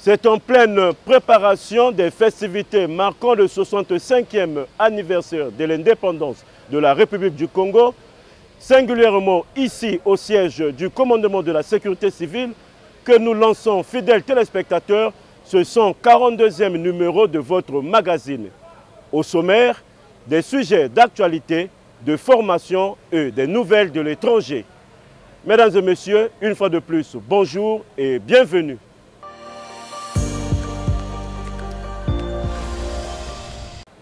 C'est en pleine préparation des festivités marquant le 65e anniversaire de l'indépendance de la République du Congo, singulièrement ici au siège du commandement de la sécurité civile, que nous lançons, fidèles téléspectateurs, ce 142e numéro de votre magazine. Au sommaire, des sujets d'actualité, de formation et des nouvelles de l'étranger. Mesdames et messieurs, une fois de plus, bonjour et bienvenue.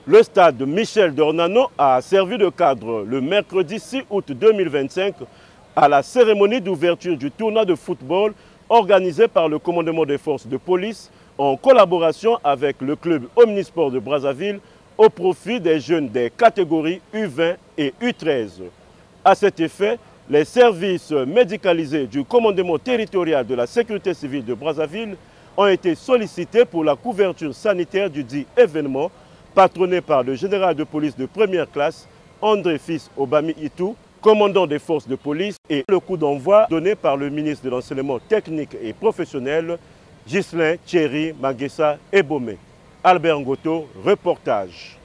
Le stade Michel Dornano a servi de cadre le mercredi 6 août 2025 à la cérémonie d'ouverture du tournoi de football organisé par le commandement des forces de police en collaboration avec le club Omnisport de Brazzaville au profit des jeunes des catégories U20 et U13. À cet effet, les services médicalisés du commandement territorial de la sécurité civile de Brazzaville ont été sollicités pour la couverture sanitaire du dit événement, patronné par le général de police de première classe, André Fils Obami Itou, commandant des forces de police, et le coup d'envoi donné par le ministre de l'Enseignement technique et professionnel, Ghislain Thierry Manguessa Ebomé. Albert Ngoto, reportage.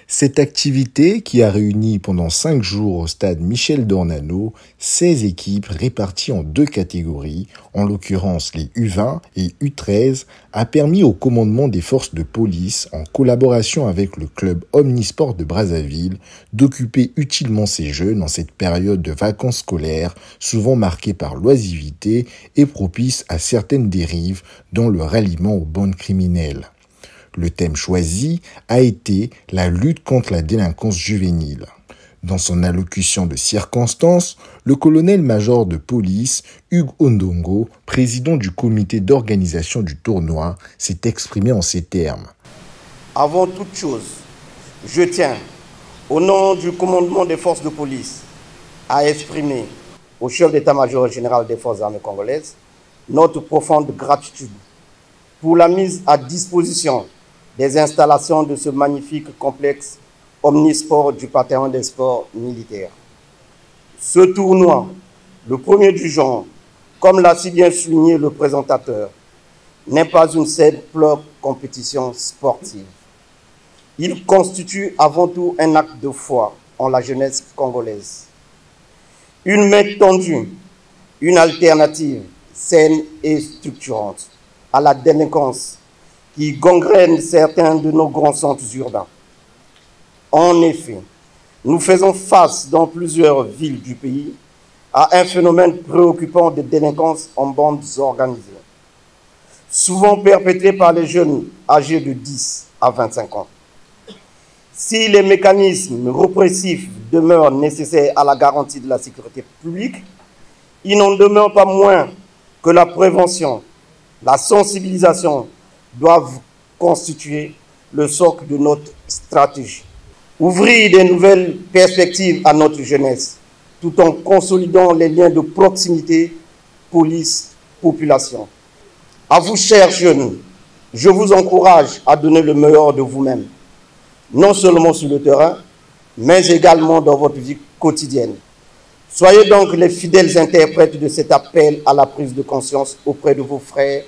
Cette activité, qui a réuni pendant 5 jours au stade Michel Dornano 16 équipes réparties en 2 catégories, en l'occurrence les U20 et U13, a permis au commandement des forces de police, en collaboration avec le club Omnisport de Brazzaville, d'occuper utilement ces jeunes en cette période de vacances scolaires, souvent marquée par l'oisiveté et propice à certaines dérives, dont le ralliement aux bandes criminelles. Le thème choisi a été la lutte contre la délinquance juvénile. Dans son allocution de circonstance, le colonel-major de police, Hugues Ondongo, président du comité d'organisation du tournoi, s'est exprimé en ces termes. Avant toute chose, je tiens, au nom du commandement des forces de police, à exprimer au chef d'état-major général des forces armées congolaises notre profonde gratitude pour la mise à disposition des installations de ce magnifique complexe omnisport du Panthéon des sports militaires. Ce tournoi, le premier du genre, comme l'a si bien souligné le présentateur, n'est pas une simple compétition sportive. Il constitue avant tout un acte de foi en la jeunesse congolaise. Une main tendue, une alternative saine et structurante à la délinquance qui gangrène certains de nos grands centres urbains. En effet, nous faisons face dans plusieurs villes du pays à un phénomène préoccupant de délinquance en bandes organisées, souvent perpétré par les jeunes âgés de 10 à 25 ans. Si les mécanismes répressifs demeurent nécessaires à la garantie de la sécurité publique, il n'en demeure pas moins que la prévention, la sensibilisation doivent constituer le socle de notre stratégie. Ouvrir de nouvelles perspectives à notre jeunesse, tout en consolidant les liens de proximité police-population. À vous, chers jeunes, je vous encourage à donner le meilleur de vous-même, non seulement sur le terrain, mais également dans votre vie quotidienne. Soyez donc les fidèles interprètes de cet appel à la prise de conscience auprès de vos frères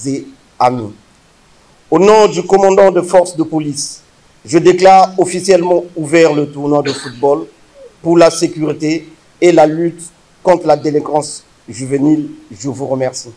et amis. Au nom du commandant de force de police, je déclare officiellement ouvert le tournoi de football pour la sécurité et la lutte contre la délinquance juvénile. Je vous remercie.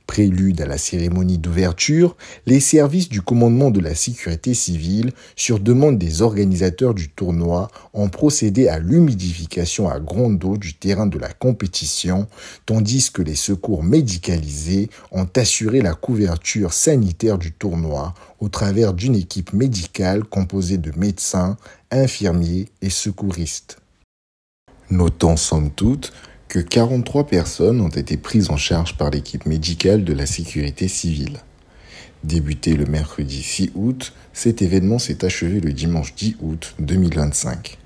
Prélude à la cérémonie d'ouverture, les services du commandement de la sécurité civile, sur demande des organisateurs du tournoi, ont procédé à l'humidification à grande eau du terrain de la compétition, tandis que les secours médicalisés ont assuré la couverture sanitaire du tournoi au travers d'une équipe médicale composée de médecins, infirmiers et secouristes. Notons somme toute que 43 personnes ont été prises en charge par l'équipe médicale de la sécurité civile. Débuté le mercredi 6 août, cet événement s'est achevé le dimanche 10 août 2025.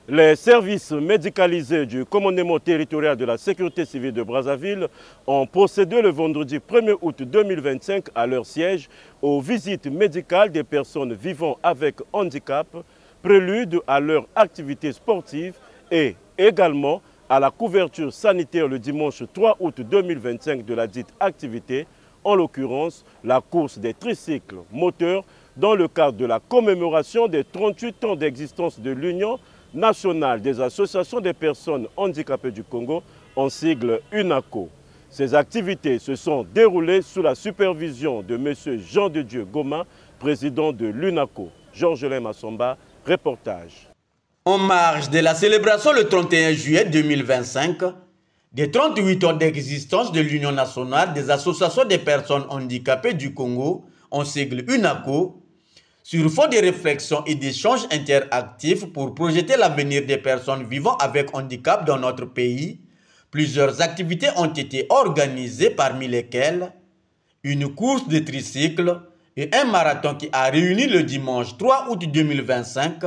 Les services médicalisés du commandement territorial de la sécurité civile de Brazzaville ont procédé le vendredi 1er août 2025 à leur siège aux visites médicales des personnes vivant avec handicap, prélude à leur activité sportive et également à la couverture sanitaire le dimanche 3 août 2025 de la dite activité, en l'occurrence la course des tricycles moteurs dans le cadre de la commémoration des 38 ans d'existence de l'Union nationale des associations des personnes handicapées du Congo, en sigle UNACO. Ces activités se sont déroulées sous la supervision de M. Jean de Dieu Goma, président de l'UNACO. Georges-Lin Massomba, reportage. En marge de la célébration le 31 juillet 2025 des 38 ans d'existence de l'Union nationale des associations des personnes handicapées du Congo, en sigle UNACO, sur fond de réflexions et d'échanges interactifs pour projeter l'avenir des personnes vivant avec handicap dans notre pays, plusieurs activités ont été organisées, parmi lesquelles une course de tricycle et un marathon qui a réuni le dimanche 3 août 2025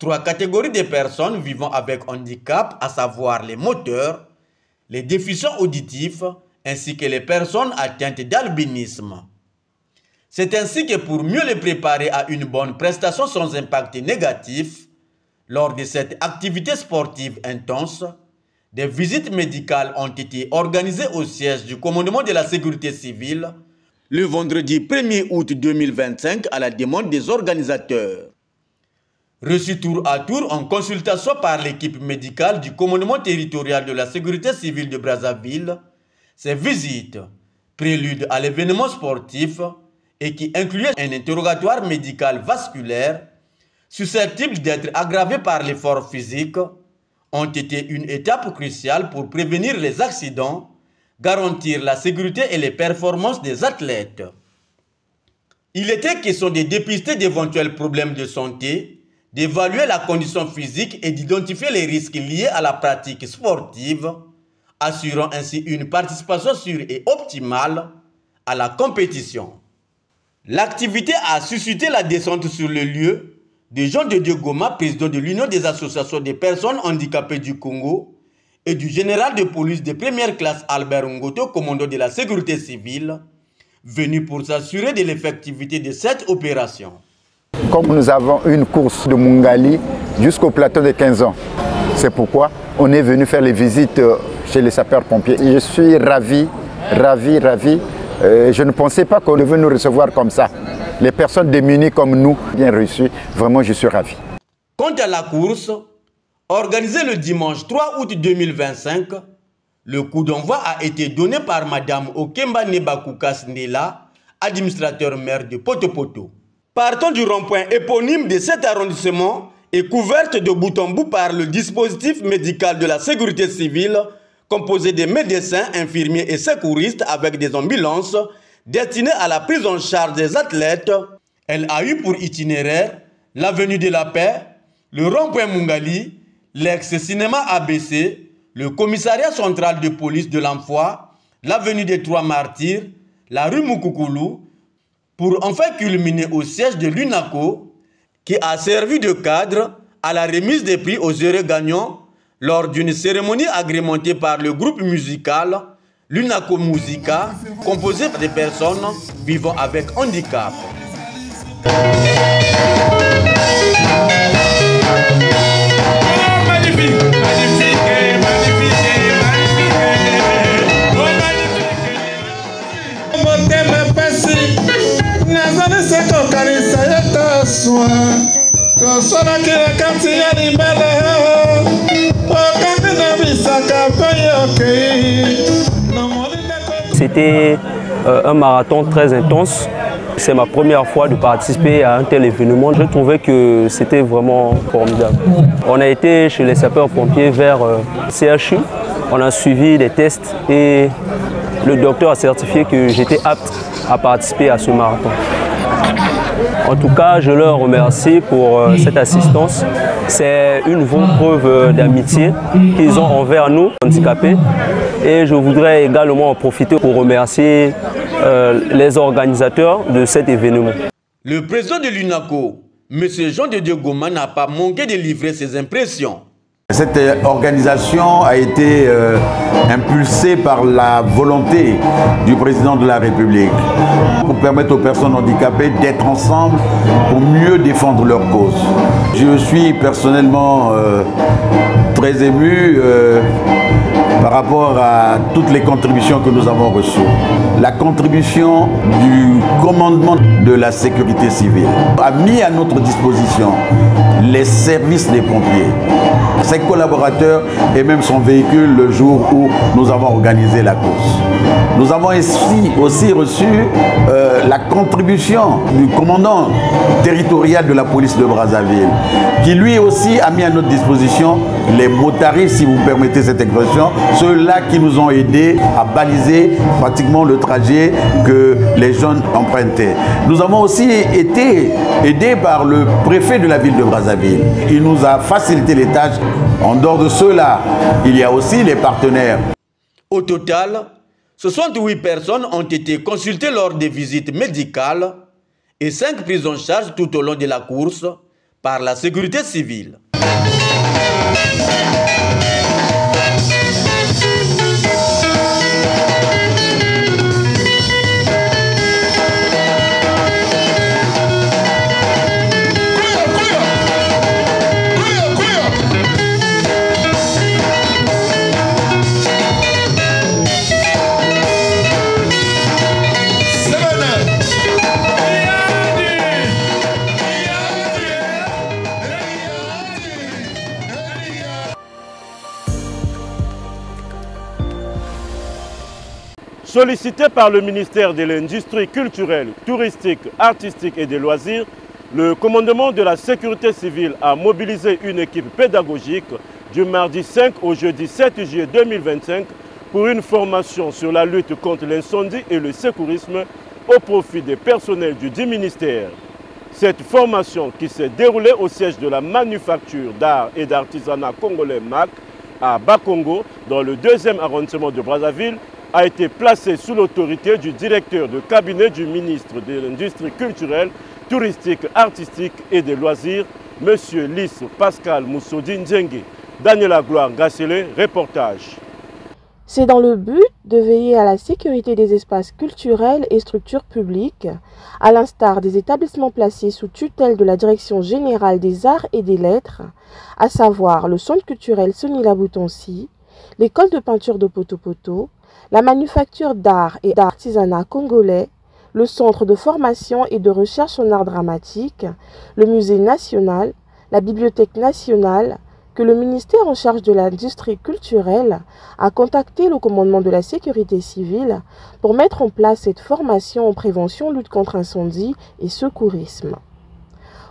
trois catégories de personnes vivant avec handicap, à savoir les moteurs, les déficients auditifs ainsi que les personnes atteintes d'albinisme. C'est ainsi que pour mieux les préparer à une bonne prestation sans impact négatif, lors de cette activité sportive intense, des visites médicales ont été organisées au siège du commandement de la sécurité civile le vendredi 1er août 2025 à la demande des organisateurs. Reçus tour à tour en consultation par l'équipe médicale du commandement territorial de la sécurité civile de Brazzaville, ces visites, prélude à l'événement sportif, et qui incluait un interrogatoire médical vasculaire susceptible d'être aggravé par l'effort physique, ont été une étape cruciale pour prévenir les accidents, garantir la sécurité et les performances des athlètes. Il était question de dépister d'éventuels problèmes de santé, d'évaluer la condition physique et d'identifier les risques liés à la pratique sportive, assurant ainsi une participation sûre et optimale à la compétition. L'activité a suscité la descente sur le lieu de Jean de Dieu Goma, président de l'Union des associations des personnes handicapées du Congo, et du général de police de première classe Albert Ngoto, commandant de la sécurité civile, venu pour s'assurer de l'effectivité de cette opération. Comme nous avons une course de Mungali jusqu'au plateau de 15 ans, c'est pourquoi on est venu faire les visites chez les sapeurs-pompiers. Je suis ravi. Je ne pensais pas qu'on devait nous recevoir comme ça. Les personnes démunies comme nous, bien reçues, vraiment je suis ravi. Quant à la course, organisée le dimanche 3 août 2025, le coup d'envoi a été donné par Madame Okemba Nebakoukas Ndela, administrateur maire de Potopoto. Partant du rond-point éponyme de cet arrondissement et couverte de bout en bout par le dispositif médical de la sécurité civile, composé de médecins, infirmiers et secouristes avec des ambulances destinées à la prise en charge des athlètes, elle a eu pour itinéraire l'avenue de la Paix, le rond-point Mungali, l'ex-cinéma ABC, le commissariat central de police de l'Amphoi, l'avenue des Trois Martyrs, la rue Mukukulu, pour enfin culminer au siège de l'UNACO, qui a servi de cadre à la remise des prix aux heureux gagnants lors d'une cérémonie agrémentée par le groupe musical l'UNACO Musica, composé des personnes vivant avec handicap. C'était un marathon très intense. C'est ma première fois de participer à un tel événement. Je trouvais que c'était vraiment formidable. On a été chez les sapeurs-pompiers vers CHU. On a suivi des tests et le docteur a certifié que j'étais apte à participer à ce marathon. En tout cas, je leur remercie pour cette assistance. C'est une vraie preuve d'amitié qu'ils ont envers nous, handicapés. Et je voudrais également en profiter pour remercier les organisateurs de cet événement. Le président de l'UNACO, M. Jean de Dieu Goma, n'a pas manqué de livrer ses impressions. Cette organisation a été impulsée par la volonté du président de la République pour permettre aux personnes handicapées d'être ensemble pour mieux défendre leur cause. Je suis personnellement très ému par rapport à toutes les contributions que nous avons reçues. La contribution du commandement de la sécurité civile a mis à notre disposition les services des pompiers, ses collaborateurs et même son véhicule le jour où nous avons organisé la course. Nous avons aussi reçu la contribution du commandant territorial de la police de Brazzaville, qui lui aussi a mis à notre disposition les motaristes, si vous permettez cette expression, ceux-là qui nous ont aidés à baliser pratiquement le trajet que les jeunes empruntaient. Nous avons aussi été aidés par le préfet de la ville de Brazzaville. Il nous a facilité les tâches. En dehors de ceux-là, il y a aussi les partenaires. Au total, 68 personnes ont été consultées lors des visites médicales et 5 prises en charge tout au long de la course par la sécurité civile. Sollicité par le ministère de l'Industrie culturelle, touristique, artistique et des loisirs, le commandement de la sécurité civile a mobilisé une équipe pédagogique du mardi 5 au jeudi 7 juillet 2025 pour une formation sur la lutte contre l'incendie et le secourisme au profit des personnels du dit ministère. Cette formation qui s'est déroulée au siège de la manufacture d'art et d'artisanat congolais MAC à Bakongo, dans le 2e arrondissement de Brazzaville, a été placée sous l'autorité du directeur de cabinet du ministre de l'Industrie culturelle, touristique, artistique et des loisirs, M. Lys Pascal Moussoudi Nzengue. Daniela Gloire Gassele, reportage. C'est dans le but de veiller à la sécurité des espaces culturels et structures publiques, à l'instar des établissements placés sous tutelle de la Direction générale des arts et des lettres, à savoir le Centre culturel Sonila Boutonsi, l'école de peinture de Poto-Poto, la manufacture d'art et d'artisanat congolais, le centre de formation et de recherche en art dramatique, le musée national, la bibliothèque nationale, que le ministère en charge de l'industrie culturelle a contacté le commandement de la sécurité civile pour mettre en place cette formation en prévention, lutte contre incendie et secourisme.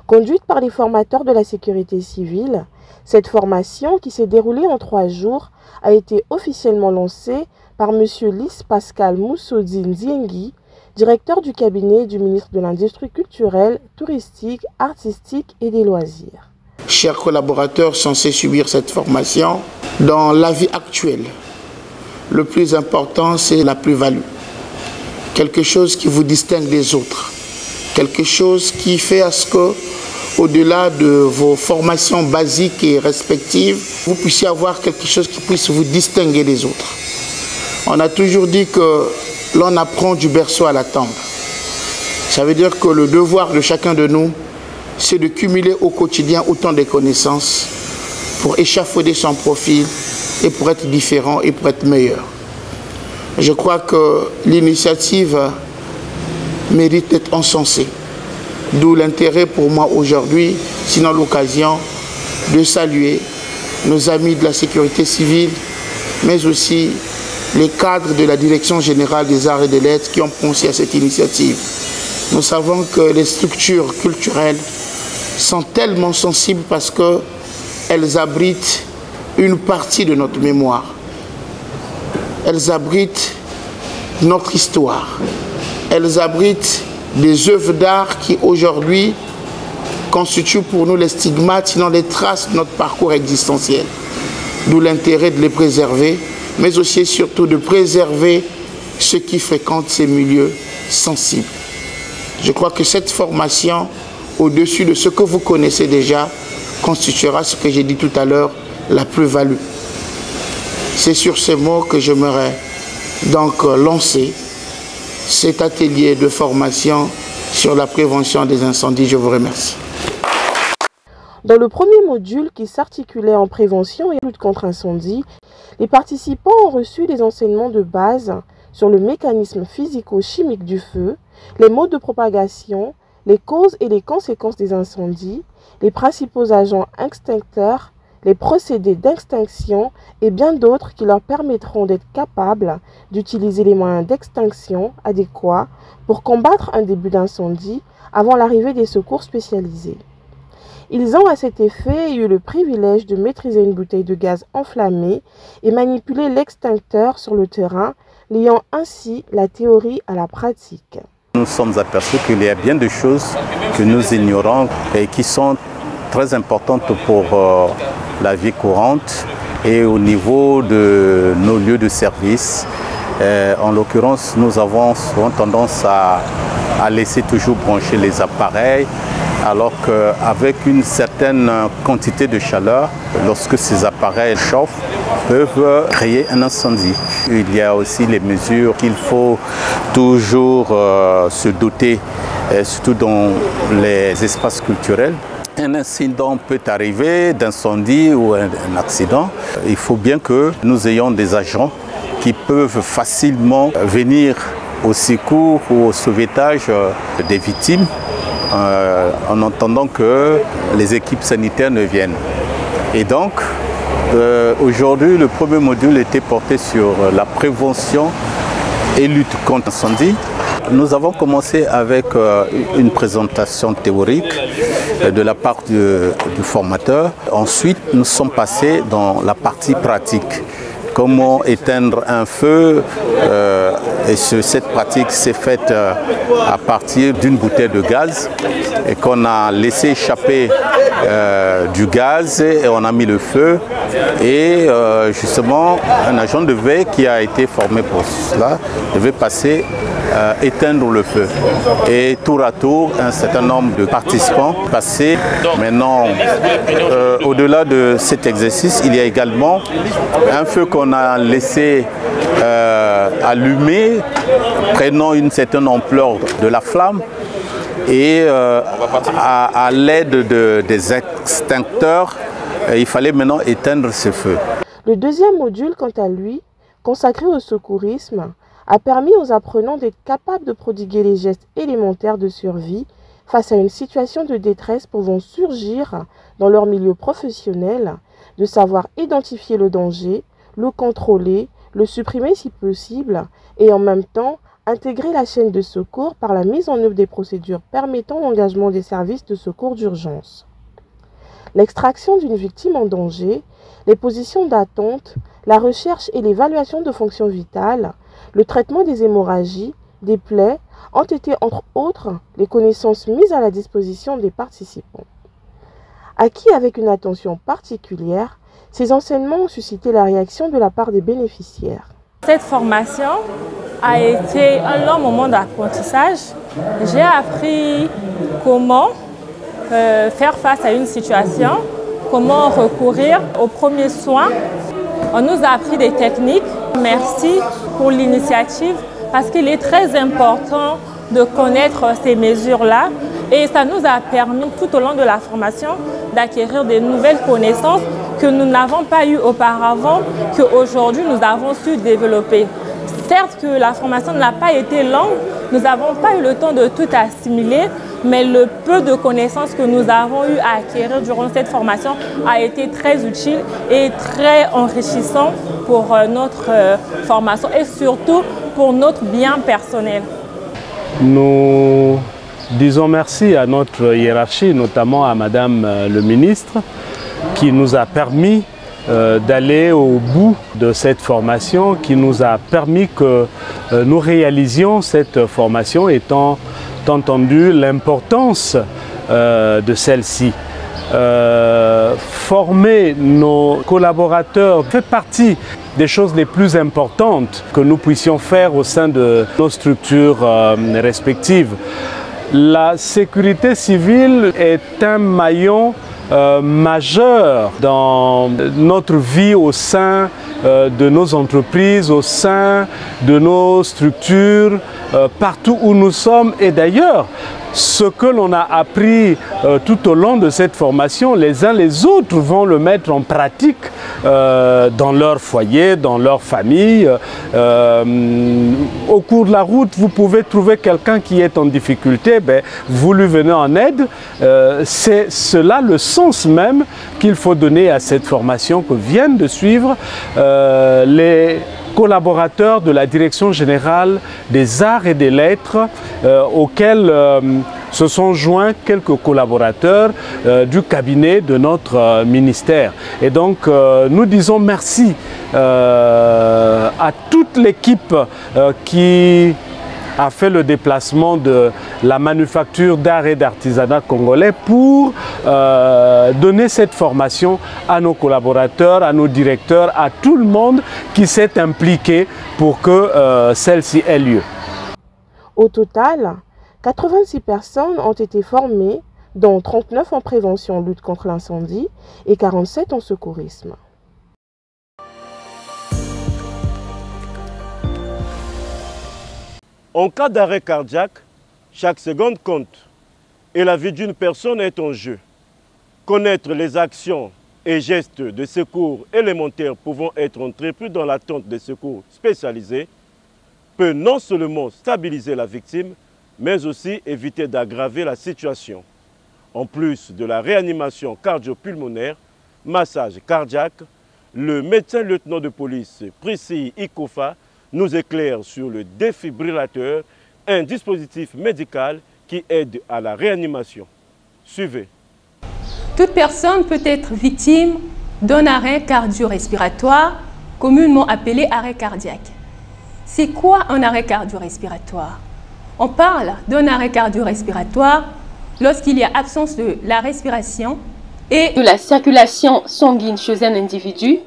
Conduite par les formateurs de la sécurité civile, cette formation, qui s'est déroulée en 3 jours, a été officiellement lancée par M. Lys Pascal Moussoudi Nzengue, directeur du cabinet du ministre de l'Industrie culturelle, touristique, artistique et des loisirs. Chers collaborateurs censés subir cette formation, dans la vie actuelle, le plus important, c'est la plus-value. Quelque chose qui vous distingue des autres. Quelque chose qui fait à ce que, au-delà de vos formations basiques et respectives, vous puissiez avoir quelque chose qui puisse vous distinguer des autres. On a toujours dit que l'on apprend du berceau à la tombe. Ça veut dire que le devoir de chacun de nous, c'est de cumuler au quotidien autant de connaissances pour échafauder son profil et pour être différent et pour être meilleur. Je crois que l'initiative mérite d'être encensée. D'où l'intérêt pour moi aujourd'hui, sinon l'occasion, de saluer nos amis de la sécurité civile, mais aussi les cadres de la Direction générale des arts et des lettres qui ont pensé à cette initiative. Nous savons que les structures culturelles sont tellement sensibles parce qu'elles abritent une partie de notre mémoire. Elles abritent notre histoire. Elles abritent des œuvres d'art qui aujourd'hui constituent pour nous les stigmates, sinon les traces de notre parcours existentiel. D'où l'intérêt de les préserver, mais aussi et surtout de préserver ceux qui fréquentent ces milieux sensibles. Je crois que cette formation, au-dessus de ce que vous connaissez déjà, constituera ce que j'ai dit tout à l'heure, la plus-value. C'est sur ces mots que j'aimerais donc lancer cet atelier de formation sur la prévention des incendies. Je vous remercie. Dans le premier module qui s'articulait en prévention et lutte contre incendie, les participants ont reçu des enseignements de base sur le mécanisme physico-chimique du feu, les modes de propagation, les causes et les conséquences des incendies, les principaux agents extincteurs, les procédés d'extinction et bien d'autres qui leur permettront d'être capables d'utiliser les moyens d'extinction adéquats pour combattre un début d'incendie avant l'arrivée des secours spécialisés. Ils ont à cet effet eu le privilège de maîtriser une bouteille de gaz enflammée et manipuler l'extincteur sur le terrain, liant ainsi la théorie à la pratique. Nous sommes aperçus qu'il y a bien de choses que nous ignorons et qui sont très importantes pour la vie courante et au niveau de nos lieux de service. En l'occurrence, nous avons souvent tendance à laisser toujours brancher les appareils, alors qu'avec une certaine quantité de chaleur, lorsque ces appareils chauffent, peuvent créer un incendie. Il y a aussi les mesures qu'il faut toujours se doter, surtout dans les espaces culturels. Un incident peut arriver d'incendie ou un accident. Il faut bien que nous ayons des agents qui peuvent facilement venir au secours ou au sauvetage des victimes en attendant que les équipes sanitaires ne viennent. Et donc, aujourd'hui, le premier module était porté sur la prévention et lutte contre l'incendie. Nous avons commencé avec une présentation théorique de la part du formateur. Ensuite, nous sommes passés dans la partie pratique. Comment éteindre un feu et cette pratique s'est faite à partir d'une bouteille de gaz et qu'on a laissé échapper du gaz et on a mis le feu et justement un agent de veille qui a été formé pour cela devait passer éteindre le feu et tour à tour un certain nombre de participants passaient. Maintenant au-delà de cet exercice, il y a également un feu qu'on a laissé allumer, prenant une certaine ampleur de la flamme et à l'aide des extincteurs, il fallait maintenant éteindre ce feu. Le deuxième module, quant à lui, consacré au secourisme, a permis aux apprenants d'être capables de prodiguer les gestes élémentaires de survie face à une situation de détresse pouvant surgir dans leur milieu professionnel, de savoir identifier le danger, le contrôler, le supprimer si possible et en même temps intégrer la chaîne de secours par la mise en œuvre des procédures permettant l'engagement des services de secours d'urgence. L'extraction d'une victime en danger, les positions d'attente, la recherche et l'évaluation de fonctions vitales, le traitement des hémorragies, des plaies, ont été entre autres les connaissances mises à la disposition des participants. Acquis avec une attention particulière, ces enseignements ont suscité la réaction de la part des bénéficiaires. Cette formation a été un long moment d'apprentissage. J'ai appris comment faire face à une situation, comment recourir aux premiers soins. On nous a appris des techniques. Merci pour l'initiative parce qu'il est très important de connaître ces mesures-là et ça nous a permis tout au long de la formation d'acquérir des nouvelles connaissances que nous n'avons pas eues auparavant, qu'aujourd'hui nous avons su développer. Certes que la formation n'a pas été longue, nous n'avons pas eu le temps de tout assimiler, mais le peu de connaissances que nous avons eu à acquérir durant cette formation a été très utile et très enrichissant pour notre formation et surtout pour notre bien personnel. Nous disons merci à notre hiérarchie, notamment à Madame le ministre, qui nous a permis d'aller au bout de cette formation qui nous a permis que nous réalisions cette formation, étant entendu l'importance de celle-ci. Former nos collaborateurs fait partie des choses les plus importantes que nous puissions faire au sein de nos structures respectives. La sécurité civile est un maillon majeur dans notre vie au sein de nos entreprises, au sein de nos structures, partout où nous sommes. Et d'ailleurs, ce que l'on a appris tout au long de cette formation, les uns les autres vont le mettre en pratique dans leur foyer, dans leur famille. Au cours de la route, vous pouvez trouver quelqu'un qui est en difficulté, vous lui venez en aide. C'est cela le sens même qu'il faut donner à cette formation que viennent de suivre les collaborateurs de la Direction générale des arts et des lettres auxquels se sont joints quelques collaborateurs du cabinet de notre ministère. Et donc nous disons merci à toute l'équipe qui a fait le déplacement de la manufacture d'art et d'artisanat congolais pour donner cette formation à nos collaborateurs, à nos directeurs, à tout le monde qui s'est impliqué pour que celle-ci ait lieu. Au total, 86 personnes ont été formées, dont 39 en prévention lutte contre l'incendie et 47 en secourisme. En cas d'arrêt cardiaque, chaque seconde compte et la vie d'une personne est en jeu. Connaître les actions et gestes de secours élémentaires pouvant être entrepris dans l'attente des secours spécialisés peut non seulement stabiliser la victime, mais aussi éviter d'aggraver la situation. En plus de la réanimation cardio-pulmonaire, massage cardiaque, le médecin lieutenant de police Priscille Ikofa nous éclaire sur le défibrillateur, un dispositif médical qui aide à la réanimation. Suivez. Toute personne peut être victime d'un arrêt cardio-respiratoire, communément appelé arrêt cardiaque. C'est quoi un arrêt cardio-respiratoire? On parle d'un arrêt cardio-respiratoire lorsqu'il y a absence de la respiration et de la circulation sanguine chez un individu,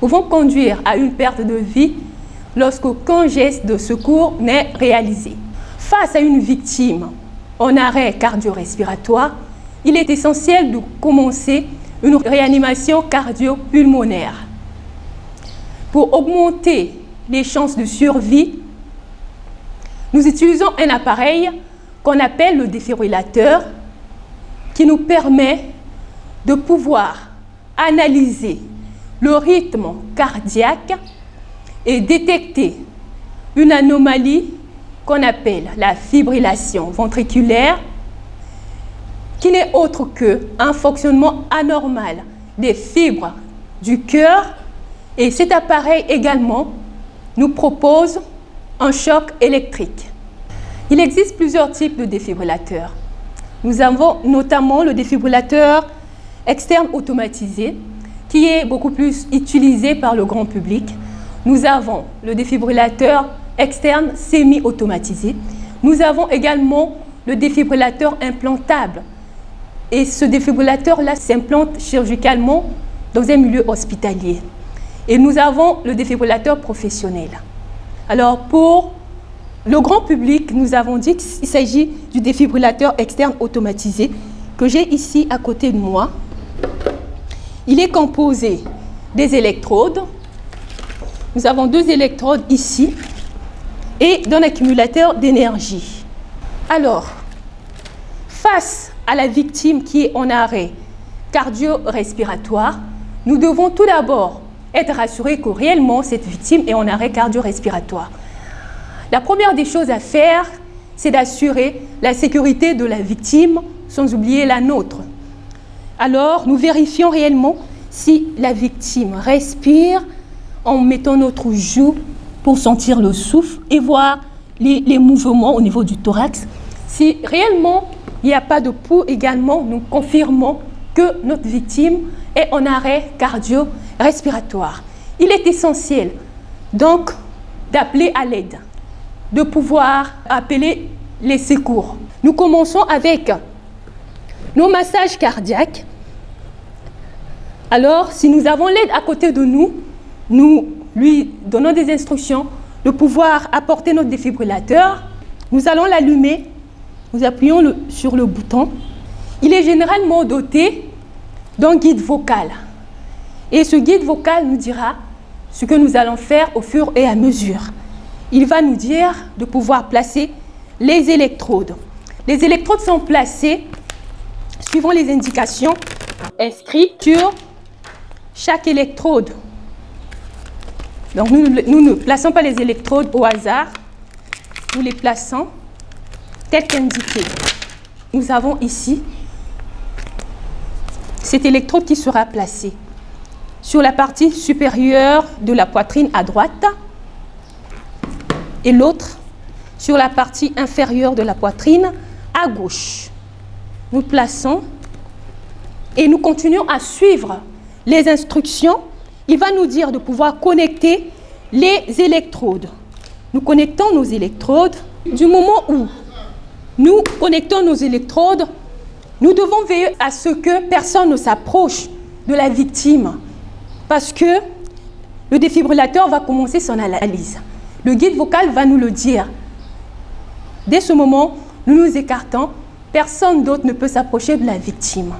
pouvant conduire à une perte de vie lorsqu'aucun geste de secours n'est réalisé. Face à une victime en arrêt cardio-respiratoire, il est essentiel de commencer une réanimation cardio-pulmonaire. Pour augmenter les chances de survie, nous utilisons un appareil qu'on appelle le défibrillateur qui nous permet de pouvoir analyser le rythme cardiaque et détecter une anomalie qu'on appelle la fibrillation ventriculaire, qui n'est autre qu'un fonctionnement anormal des fibres du cœur. Et cet appareil également nous propose un choc électrique. Il existe plusieurs types de défibrillateurs. Nous avons notamment le défibrillateur externe automatisé, qui est beaucoup plus utilisé par le grand public. Nous avons le défibrillateur externe semi-automatisé. Nous avons également le défibrillateur implantable. Et ce défibrillateur-là s'implante chirurgicalement dans un milieu hospitalier. Et nous avons le défibrillateur professionnel. Alors pour le grand public, nous avons dit qu'il s'agit du défibrillateur externe automatisé que j'ai ici à côté de moi. Il est composé des électrodes. Nous avons 2 électrodes ici et d'un accumulateur d'énergie. Alors, face à la victime qui est en arrêt cardio-respiratoire, nous devons tout d'abord être rassurés que réellement cette victime est en arrêt cardio-respiratoire. La première des choses à faire, c'est d'assurer la sécurité de la victime sans oublier la nôtre. Alors, nous vérifions réellement si la victime respire en mettant notre joue pour sentir le souffle et voir les mouvements au niveau du thorax. Si réellement il n'y a pas de pouls également, nous confirmons que notre victime est en arrêt cardio-respiratoire. Il est essentiel donc d'appeler à l'aide, de pouvoir appeler les secours. Nous commençons avec nos massages cardiaques. Alors, si nous avons l'aide à côté de nous, nous lui donnons des instructions de pouvoir apporter notre défibrillateur. Nous allons l'allumer, nous appuyons sur le bouton. Il est généralement doté d'un guide vocal. Et ce guide vocal nous dira ce que nous allons faire au fur et à mesure. Il va nous dire de pouvoir placer les électrodes. Les électrodes sont placées suivant les indications inscrites sur chaque électrode. Donc nous ne plaçons pas les électrodes au hasard, nous les plaçons tel qu'indiqué. Nous avons ici cette électrode qui sera placée sur la partie supérieure de la poitrine à droite et l'autre sur la partie inférieure de la poitrine à gauche. Nous plaçons et nous continuons à suivre les instructions. Il va nous dire de pouvoir connecter les électrodes. Nous connectons nos électrodes. Du moment où nous connectons nos électrodes, nous devons veiller à ce que personne ne s'approche de la victime parce que le défibrillateur va commencer son analyse. Le guide vocal va nous le dire. Dès ce moment, nous nous écartons. Personne d'autre ne peut s'approcher de la victime.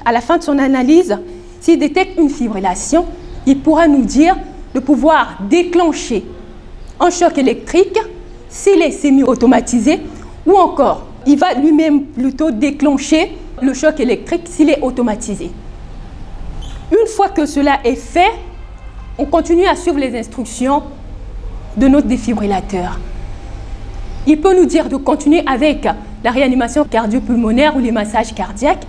À la fin de son analyse, s'il détecte une fibrillation, il pourra nous dire de pouvoir déclencher un choc électrique s'il est semi-automatisé ou encore, il va lui-même plutôt déclencher le choc électrique s'il est automatisé. Une fois que cela est fait, on continue à suivre les instructions de notre défibrillateur. Il peut nous dire de continuer avec la réanimation cardio-pulmonaire ou les massages cardiaques.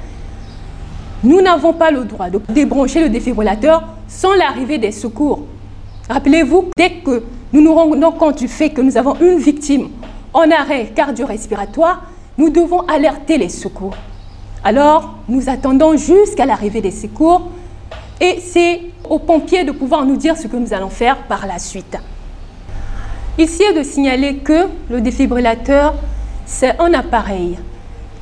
Nous n'avons pas le droit de débrancher le défibrillateur sans l'arrivée des secours. Rappelez-vous, dès que nous nous rendons compte du fait que nous avons une victime en arrêt cardio-respiratoire, nous devons alerter les secours. Alors, nous attendons jusqu'à l'arrivée des secours et c'est aux pompiers de pouvoir nous dire ce que nous allons faire par la suite. Ici est de signaler que le défibrillateur, c'est un appareil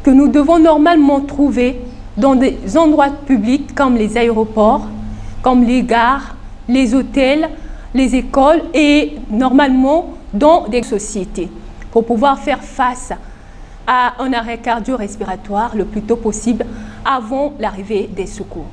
que nous devons normalement trouver dans des endroits publics comme les aéroports, comme les gares, les hôtels, les écoles et normalement dans des sociétés pour pouvoir faire face à un arrêt cardio-respiratoire le plus tôt possible avant l'arrivée des secours.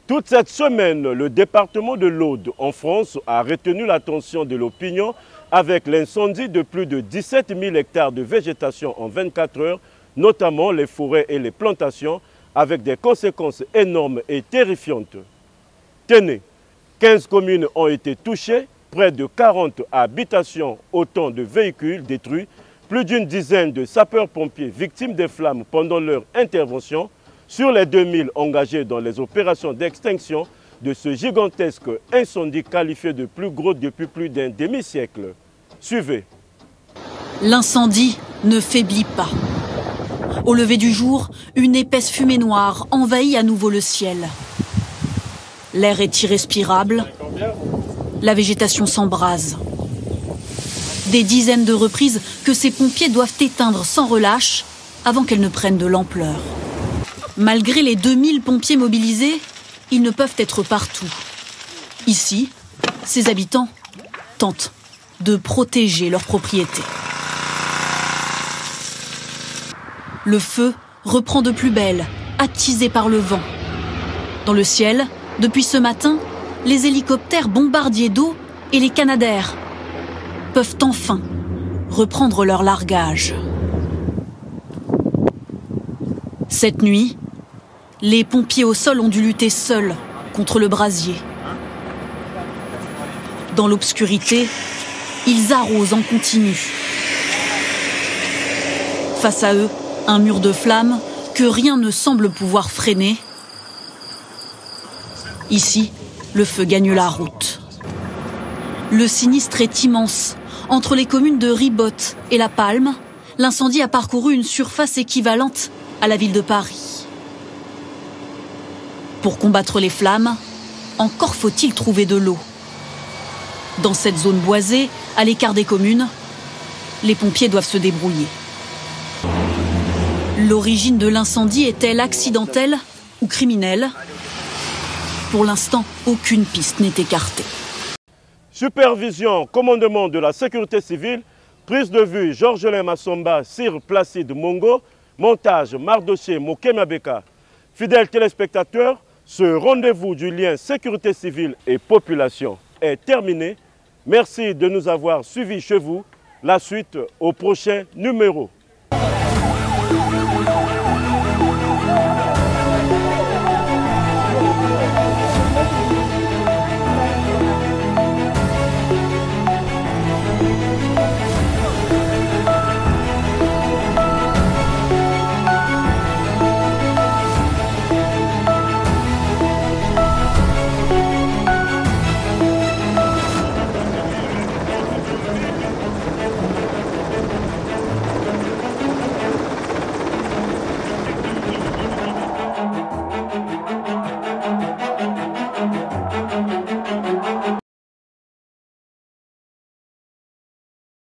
Toute cette semaine, le département de l'Aude en France a retenu l'attention de l'opinion avec l'incendie de plus de 17 000 hectares de végétation en 24 heures, notamment les forêts et les plantations, avec des conséquences énormes et terrifiantes. Tenez, 15 communes ont été touchées, près de 40 habitations, autant de véhicules détruits, plus d'une dizaine de sapeurs-pompiers victimes des flammes pendant leur intervention, sur les 2000 engagés dans les opérations d'extinction de ce gigantesque incendie qualifié de plus gros depuis plus d'un demi-siècle. Suivez. L'incendie ne faiblit pas. Au lever du jour, une épaisse fumée noire envahit à nouveau le ciel. L'air est irrespirable, la végétation s'embrase. Des dizaines de reprises que ces pompiers doivent éteindre sans relâche avant qu'elle ne prenne de l'ampleur. Malgré les 2000 pompiers mobilisés, ils ne peuvent être partout. Ici, ces habitants tentent de protéger leur propriété. Le feu reprend de plus belle, attisé par le vent. Dans le ciel, depuis ce matin, les hélicoptères bombardiers d'eau et les canadaires peuvent enfin reprendre leur largage. Cette nuit, les pompiers au sol ont dû lutter seuls contre le brasier. Dans l'obscurité, ils arrosent en continu. Face à eux, un mur de flammes que rien ne semble pouvoir freiner. Ici, le feu gagne la route. Le sinistre est immense. Entre les communes de Ribotte et La Palme, l'incendie a parcouru une surface équivalente à la ville de Paris. Pour combattre les flammes, encore faut-il trouver de l'eau. Dans cette zone boisée, à l'écart des communes, les pompiers doivent se débrouiller. L'origine de l'incendie est-elle accidentelle ou criminelle? Pour l'instant, aucune piste n'est écartée. Supervision, commandement de la sécurité civile, prise de vue Georgelin Massomba, Sir Placide Mongo, montage Mardoché Mokemabeka. Fidèles téléspectateurs, ce rendez-vous du lien sécurité civile et population est terminé. Merci de nous avoir suivis chez vous. La suite au prochain numéro.